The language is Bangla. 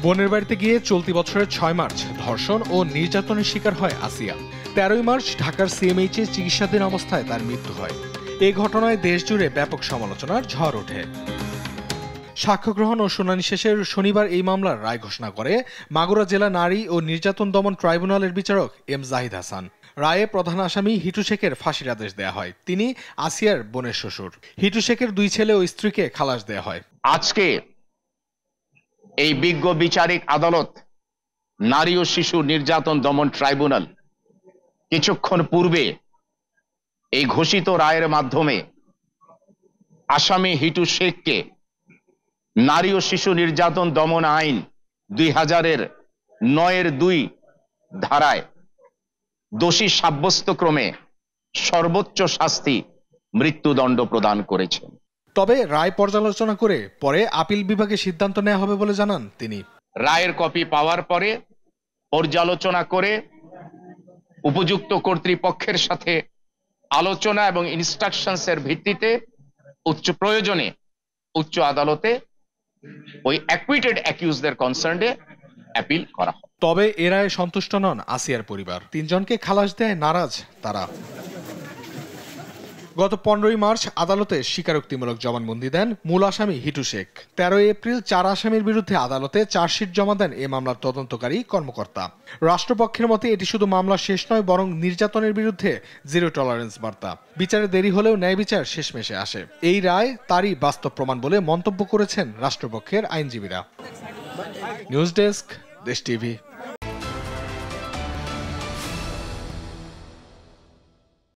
বোনের বাড়িতে গিয়ে চলতি বছরের ৬ মার্চ ধর্ষণ ও নির্যাতনের শিকার হয় আসিয়া। ১৩ মার্চ ঢাকার সিএমএইচে চিকিৎসাধীন অবস্থায় তার মৃত্যু হয়। এই ঘটনায় দেশজুড়ে ব্যাপক সমালোচনার ঝড় ওঠে। সাক্ষ্য গ্রহণ ও শুনানি শেষে শনিবার এই মামলার রায় ঘোষণা করে মাগুরা জেলা নারী ও নির্যাতন দমন ট্রাইব্যুনালের বিচারক এম জাহিদ হাসান। রায়ে প্রধান আসামি হিটু শেখের ফাঁসির আদেশ দেয়া হয়। তিনি আসিয়ার বোনের শ্বশুর। হিটু শেখের 2 ছেলে ও স্ত্রীকে খালাস দেয়া হয়। আজকে এই বিজ্ঞ বিচারিক আদালত নারী ও শিশু নির্যাতন দমন ট্রাইব্যুনাল কিছুক্ষণ পূর্বে এই ঘোষিত রায়ের মাধ্যমে আসামি হিটু শেখকে নারী ও শিশু নির্যাতন দমন আইন 2009-2 ধারায় দোষী সাব্যস্ত ক্রমে সর্বোচ্চ শাস্তি মৃত্যুদণ্ড প্রদান করেছেন। তবে রায় পর্যালোচনা করে পরে আপিল বিভাগে সিদ্ধান্ত নেওয়া হবে বলে জানান তিনি। রায়ের কপি পাওয়ার পরে পর্যালোচনা করে উপযুক্ত কর্তৃপক্ষের সাথে আলোচনা এবং ইনস্ট্রাকশনসের ভিত্তিতে প্রয়োজনে উচ্চ আদালতে ওই অ্যাকুইটেড অ্যাকিউজদের কনসার্নে অ্যাপিল করা হয়। তবে এ রায়ে সন্তুষ্ট নন আসিয়ার পরিবার। 3 জনকে খালাস দেয় নারাজ তারা। গত 15 মার্চ আদালতে স্বীকারোক্তিমূলক জবানবন্দি দেন মূল আসামি হিটু শেখ। 13 এপ্রিল 4 আসামির বিরুদ্ধে আদালতে চার্জশিট জমা দেন এ মামলার তদন্তকারী কর্মকর্তা। রাষ্ট্রপক্ষের মতে এটি শুধু মামলা শেষ নয়, বরং নির্যাতনের বিরুদ্ধে জিরো টলারেন্স বার্তা। বিচারে দেরি হলেও ন্যায় বিচার শেষমেশে আসে। এই রায় তারই বাস্তব প্রমাণ বলে মন্তব্য করেছেন রাষ্ট্রপক্ষের আইনজীবীরা। নিউজ ডেস্ক, দেশ টিভি।